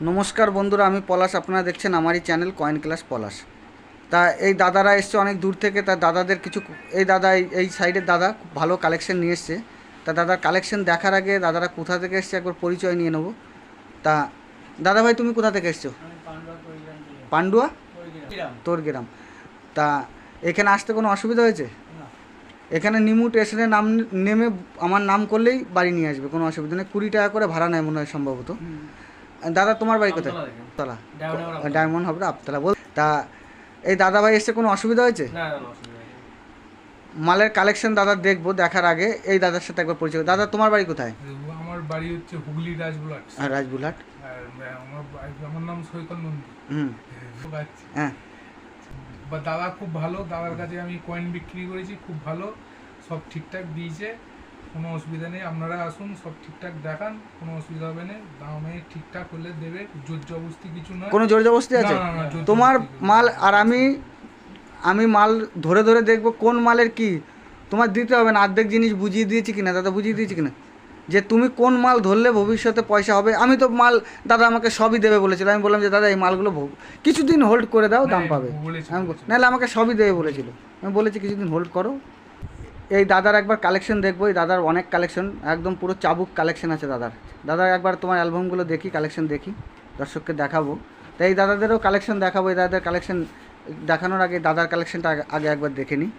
নমস্কার বন্ধুরা, আমি পলাশ। আপনারা দেখছেন আমারই চ্যানেল কয়েন ক্লাস পলাশ। তা এই দাদারা এসছে অনেক দূর থেকে। তা দাদাদের কিছু, এই দাদা এই সাইডের দাদা খুব ভালো কালেকশন নিয়ে এসছে। তা দাদার কালেকশন দেখার আগে দাদারা কোথা থেকে এসছে একবার পরিচয় নিয়ে নেবো। তা দাদা ভাই, তুমি কোথা থেকে এসছো? পান্ডুয়া তোর গ্রাম। তা এখানে আসতে কোনো অসুবিধা হয়েছে? এখানে নিমু স্টেশনে নাম নেমে আমার নাম করলেই বাড়ি নিয়ে আসবে, কোনো অসুবিধা নেই। 20 টাকা করে ভাড়া নেয় মনে হয় সম্ভবত। দাদা তোমার বাড়ি কোথায়? তলা, ডায়মন্ড হবে আপতলা বল। তা এই দাদা ভাই এসে কোনো অসুবিধা হয়েছে? মালের কালেকশন দাদা দেখবো, দেখার আগে এই দাদার সাথে একবার পরিচয়। দাদা তোমার বাড়ি কোথায়? আমার বাড়ি হচ্ছে হুগলি রাজবুলাট। রাজবুলাট। আমার নাম সৈকত নন্দী। হ্যাঁ। দাদা খুব ভালো, দাদার কাছে আমি কয়েন বিক্রি করেছি, খুব ভালো, সব ঠিকঠাক দিয়েছে, কোনো অসুবিধা নেই। আপনারা আসুন, সব ঠিকঠাক দেখান, কোনো অসুবিধা হবে না। দামে ঠিকঠাক হলে দেবে, জোর জবরদস্তি কিছু নয়। কোনো জোর জবরদস্তি আছে? তোমার মাল আর আমি মাল ধরে ধরে দেখবো কোন মালের কি। তোমার দিতে হবে না। অর্ধেক জিনিস বুঝিয়ে দিয়েছি কিনা দাদা, বুঝিয়ে দিয়েছি কিনা যে তুমি কোন মাল ধরলে ভবিষ্যতে পয়সা হবে। আমি তো মাল দাদা আমাকে সবই দেবে বলেছিল। আমি বললাম যে দাদা এই মালগুলো কিছুদিন হোল্ড করে দাও, দাম পাবে। নাহলে আমাকে সবই দেবে বলেছিল। আমি বলেছি কিছুদিন হোল্ড করো। এই দাদার একবার কালেকশন দেখবো। এই দাদার অনেক কালেকশন, একদম পুরো চাবুক কালেকশন আছে দাদার একবার তোমার অ্যালবামগুলো দেখি, কালেকশন দেখি, দর্শককে দেখাবো। তাই এই দাদাদেরও কালেকশন দেখাবো। এই দাদাদের কালেকশন দেখানোর আগে দাদার কালেকশনটা আগে একবার দেখে নিই।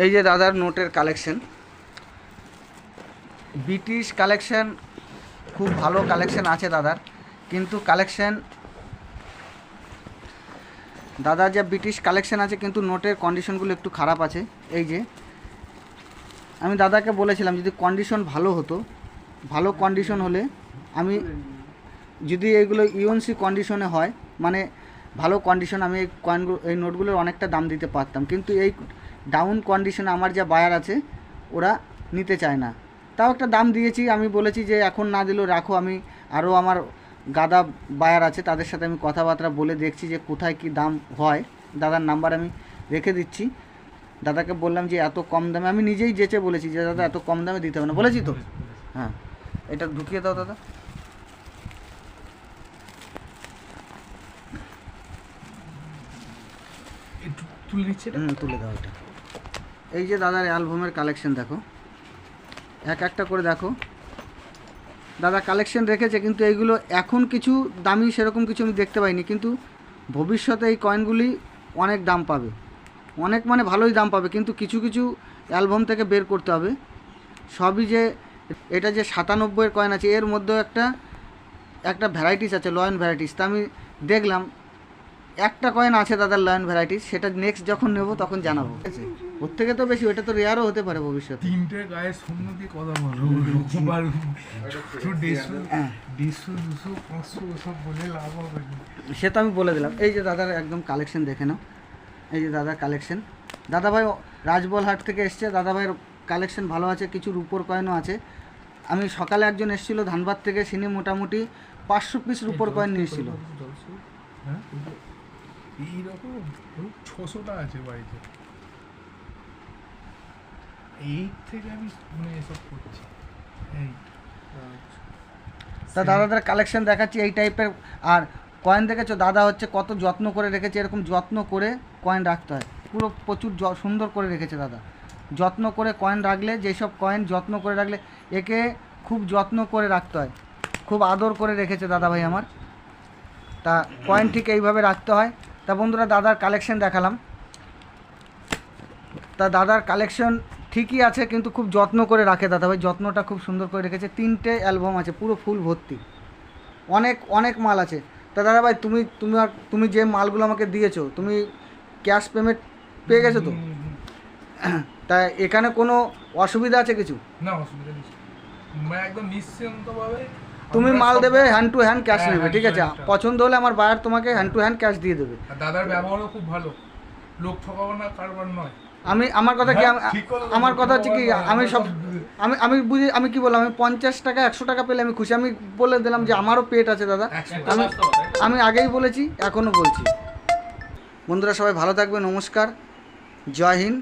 এই যে দাদার নোটের কালেকশন, ব্রিটিশ কালেকশন, খুব ভালো কালেকশন আছে দাদার। কিন্তু কালেকশন দাদার যা ব্রিটিশ কালেকশন আছে, কিন্তু নোটের কন্ডিশনগুলো একটু খারাপ আছে। এই যে আমি দাদাকে বলেছিলাম যদি কন্ডিশন ভালো হতো, ভালো কন্ডিশন হলে আমি, যদি এইগুলো ইউএনসি কন্ডিশনে হয়, মানে ভালো কন্ডিশন, আমি এই নোটগুলোর অনেকটা দাম দিতে পারতাম। কিন্তু এই ডাউন কন্ডিশনে আমার যা বায়ার আছে ওরা নিতে চায় না। তাও একটা দাম দিয়েছি। আমি বলেছি যে এখন না দিলেও রাখো, আমি আরও আমার গাদা বায়ার আছে, তাদের সাথে আমি কথাবার্তা বলে দেখছি যে কোথায় কি দাম হয়। দাদার নাম্বার আমি রেখে দিচ্ছি। দাদাকে বললাম যে এত কম দামে, আমি নিজেই যেচে বলেছি যে দাদা এত কম দামে দিতে হবে না, বলেছি তো। হ্যাঁ, এটা ঢুকিয়ে দাও দাদা। তুলে দিচ্ছে, তুলে দাও এটা। এই যে দাদার অ্যালবামের কালেকশন দেখো, এক একটা করে দেখো। দাদা কালেকশন রেখেছে, কিন্তু এইগুলো এখন কিছু দামি সেরকম কিছু আমি দেখতে পাইনি। কিন্তু ভবিষ্যতে এই কয়েনগুলি অনেক দাম পাবে, অনেক মানে ভালোই দাম পাবে। কিন্তু কিছু কিছু অ্যালবাম থেকে বের করতে হবে। সবই যে এটা যে 97-এর কয়েন আছে, এর মধ্যেও একটা ভ্যারাইটিস আছে, লয়ন ভ্যারাইটিস। তা আমি দেখলাম একটা কয়েন আছে দাদার লয়ন ভ্যারাইটিস, সেটা নেক্সট যখন নেব তখন জানাবো। ঠিক আছে, ওর থেকে তো বেশি, ওটা তো রেয়ারও হতে পারে ভবিষ্যতে। তিনটে গায়ে শূন্য দিয়ে কথা বলো, 150, 200, 500 ওসব বলে লাভ হবে না। সে তো আমি বলে দিলাম। এই যে দাদার একদম কালেকশন দেখে নাও। এই যে দাদার কালেকশন, দাদাভাই রাজবলহাট থেকে এসছে। দাদাভাইয়ের কালেকশন ভালো আছে, কিছু রুপোর কয়েনও আছে। আমি সকালে একজন এসেছিলো ধানবাদ থেকে, সিনে মোটামুটি 500 পিস রুপোর কয়েন নিয়ে এসেছিলো। হ্যাঁ, এইরকম 600টা আছে বাড়িতে। এই থেকে আমি মানে এসব করছি। এই তা দাদাদের কালেকশন দেখাচ্ছি এই টাইপের। আর কয়েন দেখেছো দাদা হচ্ছে কত যত্ন করে রেখেছে। এরকম যত্ন করে কয়েন রাখতে হয়, পুরো প্রচুর সুন্দর করে রেখেছে দাদা। যত্ন করে কয়েন রাখলে, যেসব কয়েন যত্ন করে রাখলে, একে খুব যত্ন করে রাখতে হয়, খুব আদর করে রেখেছে দাদা ভাই আমার। তা কয়েন ঠিক এইভাবে রাখতে হয়। তা বন্ধুরা দাদার কালেকশন দেখালাম। তা দাদার কালেকশন ঠিকই আছে, কিন্তু খুব যত্ন করে রাখে দাদা ভাই, যত্নটা খুব সুন্দর করে রেখেছে। 3টে অ্যালবাম আছে, পুরো ফুল ভর্তি, অনেক অনেক মাল আছে। তা দাদা ভাই তুমি যে মালগুলো আমাকে দিয়েছো, তুমি ক্যাশ পেমেন্ট পেয়ে গেছো তো? তা এখানে কোনো অসুবিধা আছে কিছু? না, অসুবিধা নেই, একদম নিশ্চিন্তভাবে তুমি মাল দেবে, হ্যান্ড টু হ্যান্ড ক্যাশ নেবে, ঠিক আছে? পছন্দ হলে আমার বায়ার তোমাকে হ্যান্ড টু হ্যান্ড ক্যাশ দিয়ে দেবে। দাদার ব্যবহারও খুব ভালো, লোক ঠকাবো না, কারবার নয়। আমি আমার কথা কি হ্যাঁ, ঠিক কথা তো আমার কথা হচ্ছে কি বলতে আমি সব পারবো। আমি আমি বুঝি আমি কি বললাম আমি 50 টাকা 100 টাকা পেলে আমি খুশি। আমি বলে দিলাম যে আমারও পেট আছে দাদা। একটা আমি বাস্তবতা, তাই তো? আমি আগেই বলেছি, এখনও বলছি। বন্ধুরা সবাই ভালো থাকবে, নমস্কার, জয় হিন্দ।